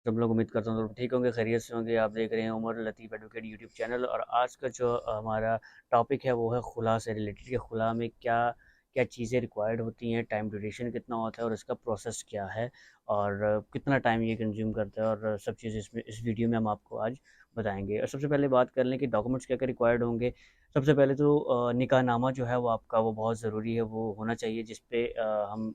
सब लोग उम्मीद करता हूँ तो ठीक होंगे, खैरियत से होंगे। आप देख रहे हैं उमर लतीफ़ एडवोकेट यूट्यूब चैनल और आज का जो हमारा टॉपिक है वो है खुला से रिलेटेड कि खुला में क्या क्या चीज़ें रिक्वायर्ड होती हैं, टाइम ड्यूरेशन कितना होता है और इसका प्रोसेस क्या है और कितना टाइम ये कंज्यूम करता है और सब चीज़ें इसमें इस वीडियो में हम आपको आज बताएँगे। और सबसे पहले बात कर लें कि डॉक्यूमेंट्स क्या-क्या रिक्वायर्ड होंगे। सबसे पहले तो निकाहनामा जो है वो आपका वो बहुत ज़रूरी है, वो होना चाहिए जिस पे हम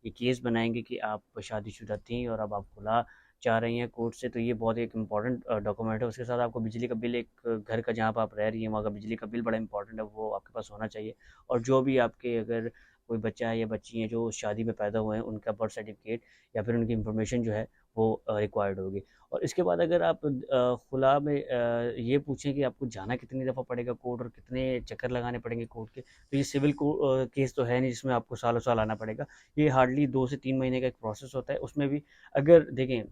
ये केस बनाएँगे कि आप शादीशुदा थीं और अब आप खुला चाह रही हैं कोर्ट से, तो ये बहुत एक इम्पॉर्टेंट डॉक्यूमेंट है। उसके साथ आपको बिजली का बिल, एक घर का जहाँ पे आप रह रही हैं वहाँ का बिजली का बिल बड़ा इम्पॉर्टेंट है, वो आपके पास होना चाहिए। और जो भी आपके अगर कोई बच्चा है या बच्ची है जो शादी में पैदा हुए हैं, उनका बर्थ सर्टिफिकेट या फिर उनकी इन्फॉर्मेशन जो है वो रिक्वायर्ड होगी। और इसके बाद अगर आप खुला में ये पूछें कि आपको जाना कितनी दफ़ा पड़ेगा कोर्ट और कितने चक्कर लगाने पड़ेंगे कोर्ट के, तो ये सिविल केस तो है नहीं जिसमें आपको सालों साल आना पड़ेगा। ये हार्डली 2 से 3 महीने का एक प्रोसेस होता है। उसमें भी अगर देखें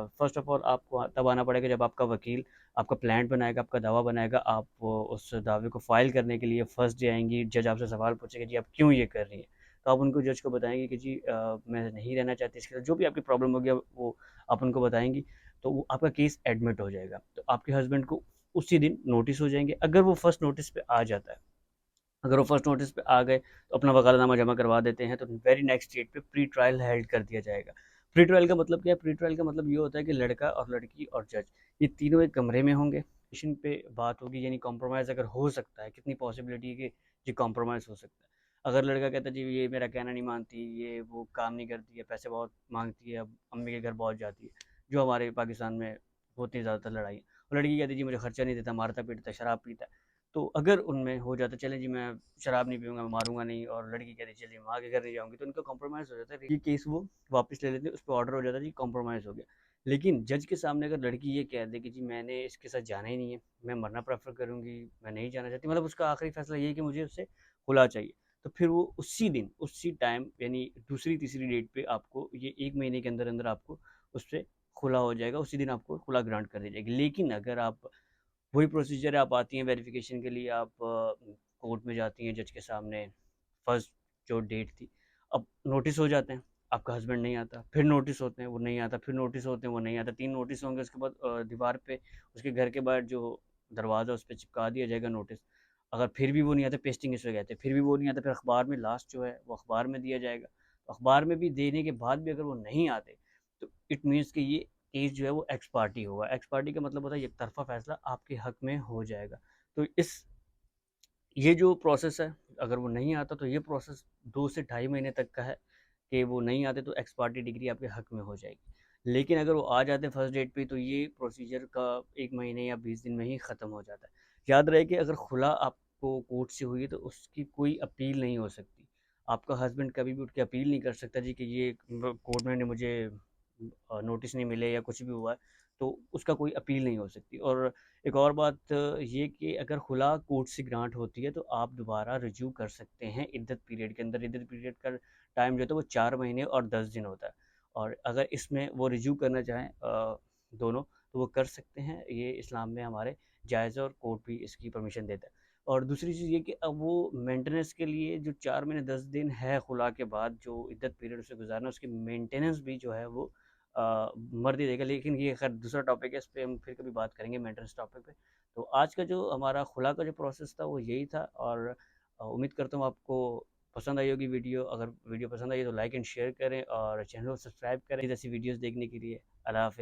फ़र्स्ट ऑफ़ ऑल आपको तब आना पड़ेगा जब आपका वकील आपका प्लांट बनाएगा, आपका दावा बनाएगा। आप उस दावे को फ़ाइल करने के लिए फर्स्ट डे आएँगी, जज आपसे सवाल पूछेगा, जी आप क्यों ये कर रही हैं? तो आप उनको जज को बताएँगे कि जी मैं नहीं रहना चाहती इसके साथ, जो भी आपकी प्रॉब्लम होगी वो आप उनको बताएँगी, तो वो आपका केस एडमिट हो जाएगा। तो आपके हस्बैंड को उसी दिन नोटिस हो जाएँगे। अगर वो फर्स्ट नोटिस पे आ जाता है, अगर वो फर्स्ट नोटिस पे आ गए तो अपना वकालतनामा जमा करवा देते हैं, तो वेरी नेक्स्ट डेट पे प्री ट्रायल हेल्ड कर दिया जाएगा। प्री ट्रायल का मतलब क्या है? प्री ट्रायल का मतलब ये होता है कि लड़का और लड़की और जज ये तीनों एक कमरे में होंगे, पेशेंट पे बात होगी, यानी कॉम्प्रोमाइज़ अगर हो सकता है, कितनी पॉसिबिलिटी है कि जी कॉम्प्रोमाइज़ हो सकता है। अगर लड़का कहता है जी ये मेरा कहना नहीं मानती, ये वो काम नहीं करती है, पैसे बहुत माँगती है, अब अम्मी के घर बहुत जाती है, जो हमारे पाकिस्तान में होती है ज़्यादातर लड़ाई। और लड़की कहती है जी मुझे खर्चा नहीं देता, मारता-पीटता है, शराब पीता है। तो अगर उनमें हो जाता है चलें जी मैं शराब नहीं पीऊँगा, मैं मारूँगा नहीं, और लड़की कहती है चलिए माँ के घर नहीं जाऊँगी, तो उनका कॉम्प्रोमाइज़ हो जाता है। ये केस वो वापस ले लेते हैं, उस पे ऑर्डर हो जाता है जी कॉम्प्रोमाइज़ हो गया। लेकिन जज के सामने अगर लड़की ये कह दे कि जी मैंने इसके साथ जाना ही नहीं है, मैं मरना प्रेफ़र करूँगी, मैं नहीं जाना चाहती, मतलब उसका आखिरी फ़ैसला ये है कि मुझे उससे खुला चाहिए। तो फिर वो उसी दिन, उसी टाइम यानी दूसरी-तीसरी डेट पे आपको ये 1 महीने के अंदर-अंदर आपको उससे खुला हो जाएगा, उसी दिन आपको खुला ग्रांट कर दी जाएगी। लेकिन अगर आप वही प्रोसीजर है, आप आती हैं वेरिफ़िकेशन के लिए, आप कोर्ट में जाती हैं जज के सामने, फर्स्ट जो डेट थी, अब नोटिस हो जाते हैं, आपका हस्बैंड नहीं आता, फिर नोटिस होते हैं, वो नहीं आता, फिर नोटिस होते हैं, वो नहीं आता, 3 नोटिस होंगे, उसके बाद दीवार पे उसके घर के बाहर जो दरवाज़ा उस पे चिपका दिया जाएगा नोटिस। अगर फिर भी वो नहीं आता, पेस्टिंग इसे कहते हैं, फिर भी वो नहीं आता, फिर अखबार में लास्ट जो है वो अखबार में दिया जाएगा। तो अखबार में भी देने के बाद भी अगर वो नहीं आते, तो इट मीन्स कि ये केस जो है वो एक्स पार्टी होगा। एक्स पार्टी का मतलब होता है एक तरफ़ा फ़ैसला आपके हक़ में हो जाएगा। तो ये जो प्रोसेस है, अगर वो नहीं आता तो ये प्रोसेस 2 से ढाई महीने तक का है कि वो नहीं आते तो एक्स पार्टी डिग्री आपके हक़ में हो जाएगी। लेकिन अगर वो आ जाते फर्स्ट डेट पे तो ये प्रोसीजर का 1 महीने या 20 दिन में ही ख़त्म हो जाता है। याद रहे कि अगर खुला आपको कोर्ट से हुई है तो उसकी कोई अपील नहीं हो सकती। आपका हस्बैंड कभी भी उठ के अपील नहीं कर सकता जी कि ये कोर्ट में ने मुझे नोटिस नहीं मिले या कुछ भी हुआ है, तो उसका कोई अपील नहीं हो सकती। और एक और बात ये कि अगर खुला कोर्ट से ग्रांट होती है तो आप दोबारा रिज्यू कर सकते हैं इद्दत पीरियड के अंदर। इद्दत पीरियड का टाइम जो होता है वो 4 महीने और 10 दिन होता है, और अगर इसमें वो रिज्यू करना चाहें दोनों, तो वो कर सकते हैं। ये इस्लाम में हमारे जायज़ है और कोर्ट भी इसकी परमिशन देता है। और दूसरी चीज़ ये कि अब वो मेंटेनेंस के लिए जो 4 महीने 10 दिन है खुला के बाद जो इद्दत पीरियड उसे गुज़ारना, उसकी मेंटेनेंस भी जो है वो मर्द ही देगा। लेकिन ये खैर दूसरा टॉपिक है, इस पे हम फिर कभी बात करेंगे मेंटेनेंस टॉपिक पे। तो आज का जो हमारा खुला का जो प्रोसेस था वो यही था, और उम्मीद करता हूँ आपको पसंद आई होगी वीडियो। अगर वीडियो पसंद आई है तो लाइक एंड शेयर करें और चैनल को सब्सक्राइब करें ऐसी वीडियोज़ देखने के लिए। अल्लाह हाफ़िज़।